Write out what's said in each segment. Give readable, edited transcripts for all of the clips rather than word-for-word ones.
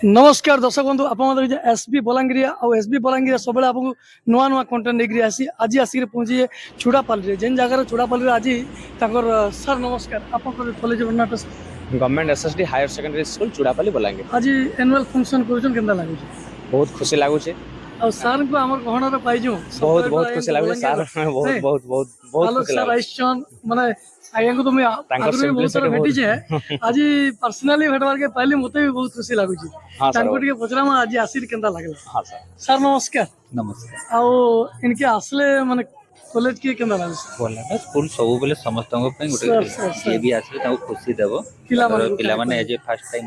नमस्कार दर्शक बंधु आप एसबी बलांगीर आउ एसबी बलांगीर सब आपको नुआ नुआ कंटेंट लेकर आसी आज आसिक पहुंची चूड़ापाली जेन जगह चूड़ापाली आज सर नमस्कार आप कॉलेज नाट government SSD higher secondary school Chudapali Balangir आज एनुअल फंक्शन करूछन केनता लागु बहुत खुशी लागुचे आ सर को हमर गहणार पाइजु बहुत बहुत खुशी लागुचे सर बहुत बहुत बहुत बहुत खुशी सर आइछन माने आगे को तुम्हें आगु बहुत थोड़ा भेटी छे आज पर्सनली भेटवार के पहले मते भी बहुत खुशी लागु छी तांको टिके पचरा मा आज आसीर केनता लागला हां सर सर नमस्कार नमस्कार आउ इनके आसले माने कॉलेज के केनता लागु बोला स्कूल सब बेले समस्त पे गोटे जे भी आसे ताको खुशी देबो पिला माने एज फर्स्ट टाइम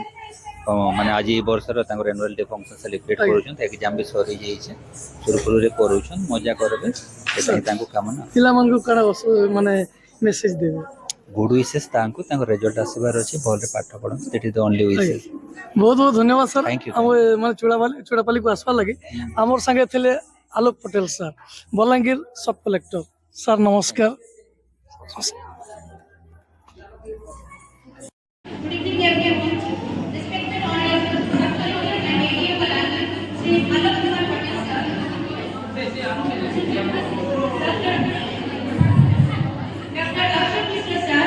माने आज ई वर्षर तांको एनुअल डे फंक्शन सेलिब्रेट करूछन एग्जाम भी सरी जाई छे सुरपुर रे करूछन मजा करबे एते तांको कामना पिला मन को कड़ा माने मेसेज देबे गुड विशेष तांको तांको रिजल्ट आसीबार अछि भल रे पाठ पढन दैट इज द ओनली विशेष बहुत बहुत धन्यवाद सर हम माने चूड़ापाली को आसवा लगे हमर संगे थिले आलोक पटेल सर बलांगीर सब कलेक्टर सर नमस्कार Good evening everyone. Respected honorable Dr. and ADM Balaji, Sri Alok Kumar Patel sir. Dr. Akshay Mishra sir,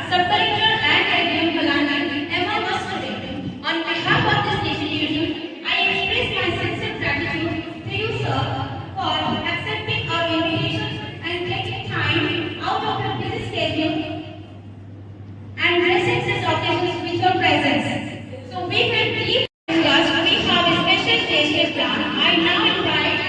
Sub-Collector and ADM Balaji, among us today. On behalf of this institution, I express my sincere gratitude to you sir for accepting our invitation and taking time out of your busy schedule and gracing such occasions with your presence. So we will believe in us. We have a special tasting plan. I now invite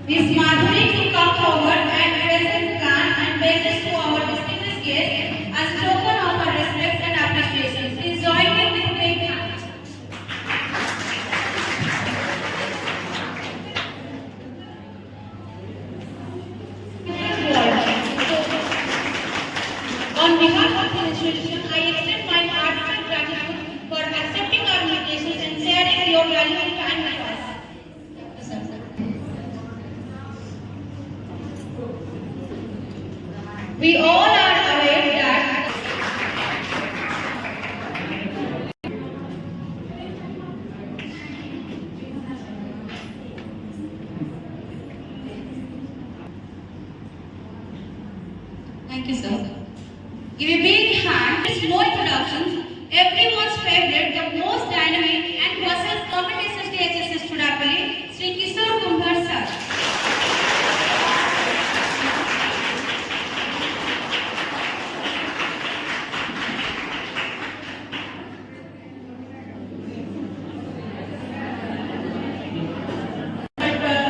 Ms. Madhuri to come forward and present the plan and message to our distinguished guests as token of our respect and appreciation. Please join me with great hands. On behalf of the institution, I extend my heartfelt gratitude for accepting our invitations and sharing your valuable time with us. We all are aware that Thank you, sir. Give a big hand. This more introductions. Everyone's favorite, the most dynamic and versatile community SSD Chudapalli, Sri Kishore Kumbhar sir.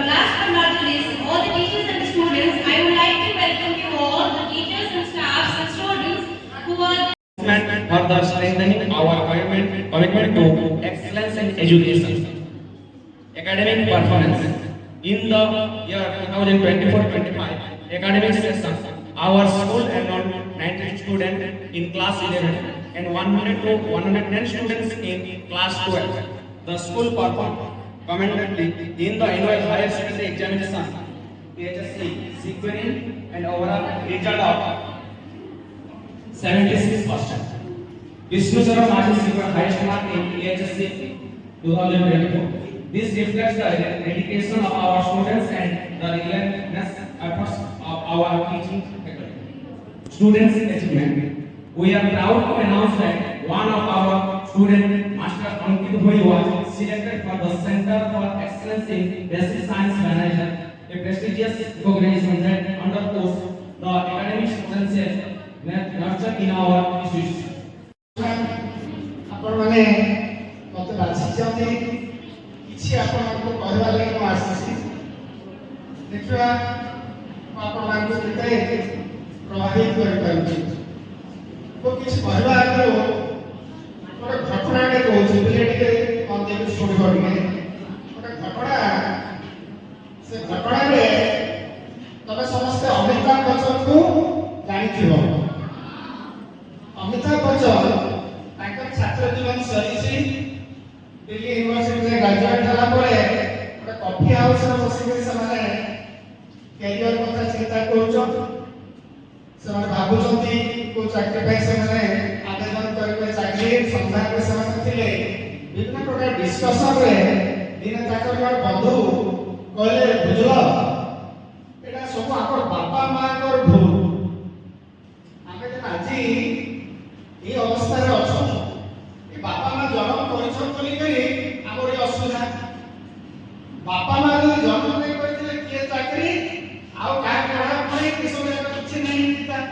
Last but not least, all the teachers and the students, I would like to welcome you all, the teachers and staffs and students who are further strengthening our commitment to excellence in education. Academic performance. In the year 2024-25 academic session, our school enrolled 90 students in class 11 and 100 to 110 students in class 12. The school performed commendably in the annual higher secondary examination, HSC, sequencing and overall result of 76%. Vishnu Saram Maji secured highest mark in HSC 2024. This reflects the dedication of our students and the relentless efforts of our teaching faculty. Students' achievement. We are proud to announce that one of our students, Master Ankit Bhoi, was selected for the Center for Excellence in Basic Science Management, a prestigious recognition that underscores the academic potential nurtured in our institution. आपण माने मते बाछिचंती किछि आपनको कहबा लागि म आसीछि देखिबा आपण मानक केते प्रभावित करि पाउछि तो किछि कहबा आगरो ଗୋଟେ ଘଟଣାଟେ କହୁଛି ପିଲେ ଟିକେ ଅନ୍ତେ ଶୁଣିବ ଟିକେ ଗୋଟେ ଘଟଣା ସେ ଘଟଣାରେ ତମେ ସମସ୍ତେ ଅମିତାଭ ବଚ୍ଚନଙ୍କୁ ଜାଣିଥିବ अमिताभ बच्चन ताकर छात्र जीवन सरीछि दिल्ली यूनिवर्सिटी में ग्रेजुएट होला परे गोटे कॉफी हाउस रे बसी के समाने कैरियर कथा चिंता करूछन से भाबुचंती को चाकरी पे से आवेदन करबे चाकरी कैंटीन संध्या के समय थिले विभिन्न प्रकार डिस्कशन रे दिने ताकर जण बंधु कहले बुझलो एटा सब आकर बापा मां कर भूल आमे जन आजी ई अवस्था रे अछो ए बापा मां जन्म परिचय कली करी हमर ए असुविधा बापा मां जन्म नहीं करथिले के चाकरी आउ का करा पई कि सब किछ नहीं दिता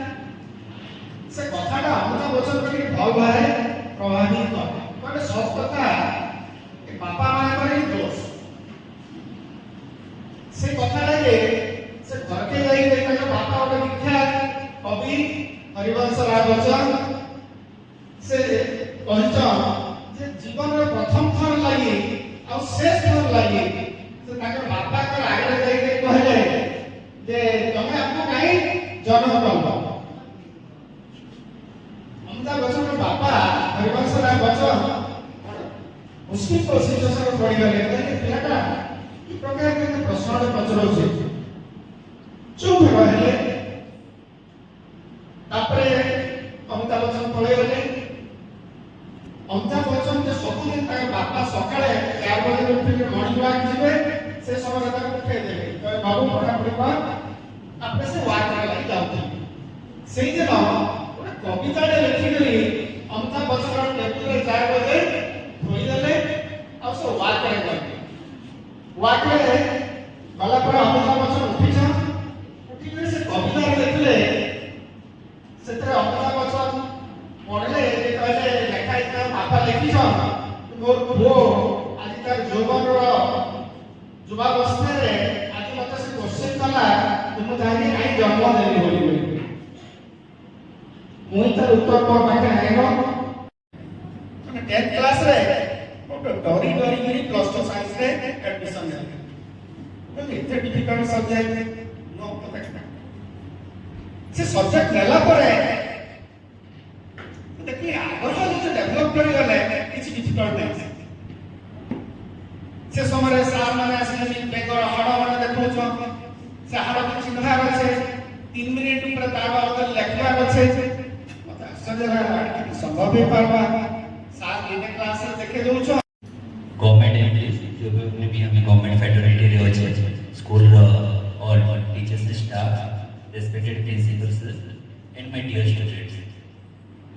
से कथाटा अमृता बचन करी भाव भाई प्रभावित करे सब कथा ए बापा मां करे दोष से कथा लागे से घर के जाई देखा बापा ओटे विख्यात कवि हरिवंश राय बच्चन से कहता जे जीवन रे प्रथम थर लागि आ शेष थर लागि से ताकर बापा के आगे जाई के कहले जे तमे आपको काई जन्म करलो अमिताभ बच्चन के बापा हरिवंश राय बच्चन मुश्किल सिचुएशन पड़ी गले कि पिलाटा ई प्रकार के प्रश्न पचरौछे चुप रहले तापरे अमिताभ बच्चन पळे गले अमिताभ बच्चन जे सबुदिन तार बापा सकाळे 4 बजे उठिके मॉर्निंग वॉक जिवे से समय तक उठे देले तो बाबू पढ़ा पढ़ी कर आपे से वॉक लागि जाउथि सेही दिन ओटा कविता रे लिखि गली अमिताभ बच्चन टेबल रे 4 बजे धोई देले आ से वॉक करे गले वॉक रे गला पर अमिताभ बच्चन उठिके से कविता रे लिखले सेतरे अमिताभ बच्चन पढ़ले कहले लेखा इतना बापा लिखिछ मोर पुओ आज तार जौवन रो युवावस्था रे आज मते से क्वेश्चन कला तुम जानी आई जन्म देली बोली मुई तार उत्तर को पाके आइनो माने 10th क्लास रे मोटे डरी डरी गिरी प्लस 2 साइंस रे एडमिशन ले तो इतने डिफिकल्ट सब्जेक्ट नो पता से सब्जेक्ट लेला परे देखिए आगर जो डेवलप करी गले किछि डिफिकल्ट नहीं से समय सार माने आसिले बेगर हाड़ माने देखो छ से हाड़ के चिन्हार আছে 3 मिनिट ऊपर ताबा ओकर लेखवा আছে मत आश्चर्य लागला कि संभव है पारबा सार इन क्लास रे देखे दउ छ गवर्नमेंट एम्प्लॉइज जो भी हमें गवर्नमेंट फैकल्टी रे होचे स्कूल रो all teachers staff respected principals and my dear students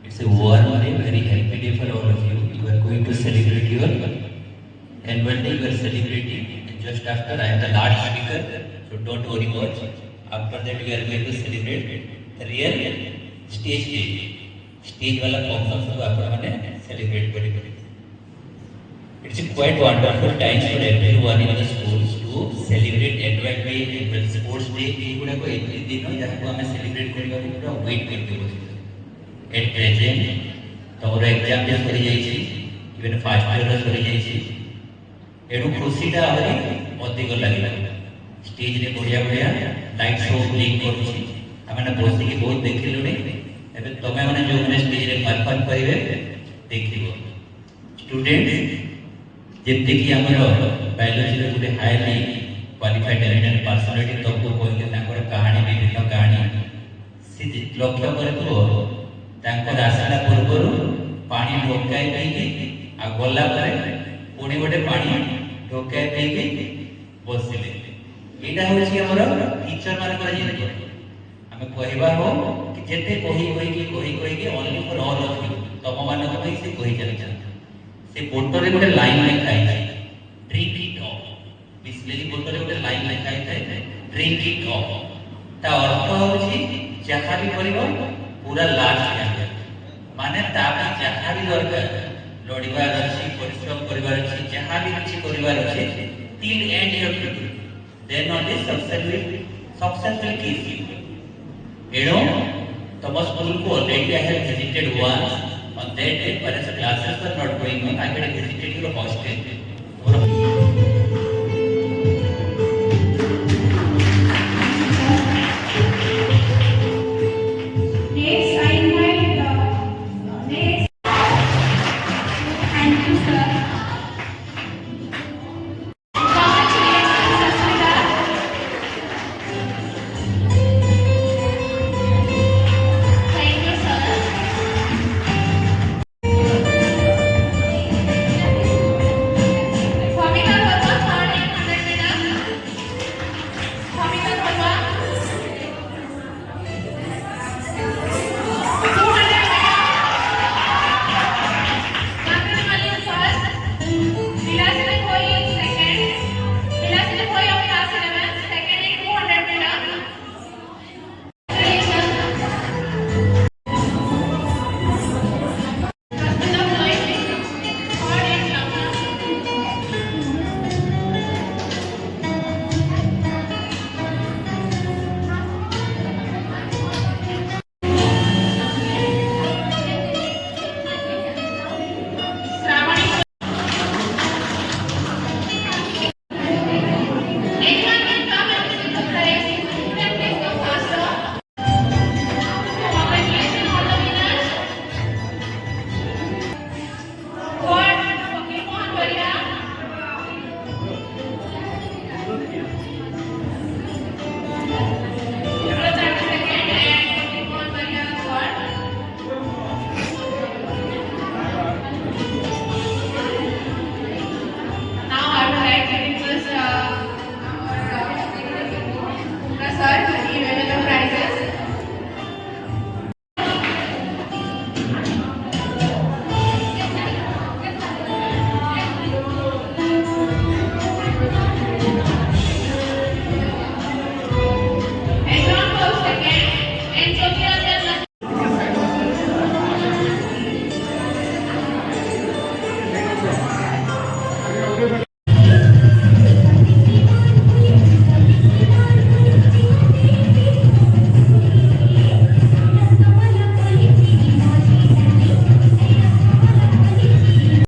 it's a warm day, very happy day for all of you. You are going to celebrate your annual day. You are celebrating, and just after I am the last speaker, so don't worry much. After that we are going to celebrate the real stage day. Stage वाला function सब आप लोगों ने celebrate करेंगे. It's a quite wonderful time for everyone in the schools to celebrate annual day, annual sports day. ये गुड़ा को एक दिन हो जहाँ को हमें celebrate करेंगे वो पूरा wait करके बस. At present, तोर एग्जाम जे सरी जाई छी इवन फास्ट ईयर सरी जाई छी एडु खुशीटा आबरी अधिक लागिला स्टेज रे बढ़िया बढ़िया लाइट शो प्ले करू छी हमने बसी के बहुत देखिलु नै एबे तमे माने जो माने स्टेज रे परफॉर्म करिवे देखिबो स्टूडेंट जेते कि हमरो बायोलॉजी रे गुटे हाईली क्वालिफाइड टैलेंटेड पर्सनालिटी तको कोइ के ताकर कहानी विभिन्न कहानी से लक्ष्य करतो तांकर आसला पूर्वरु पानी ढोकाई पईके आ गला परे पुणी गोटे पानी ढोकाई पईके बसिले एटा होछि हमर टीचर मान कर जे हमें कहबा हो कि जेते कहि के only for all of you तम मान को से कहि चल से बोतल रे गोटे लाइन लिखाई छै ड्रिंक इट ऑफ बिस्लेरी बोतल रे गोटे लाइन लिखाई छै ड्रिंक इट ऑफ ता अर्थ होछि जहा भी करबो पूरा लास्ट माने ताकि जहाँ भी दरकार लड़िबार अछि परिश्रम करिबार अछि जहाँ भी किछि करिबार अछि till end you have to do then only success will give you एनो तम स्कूल को already I have visited once on that day when the classes were not going on I had visited your hostel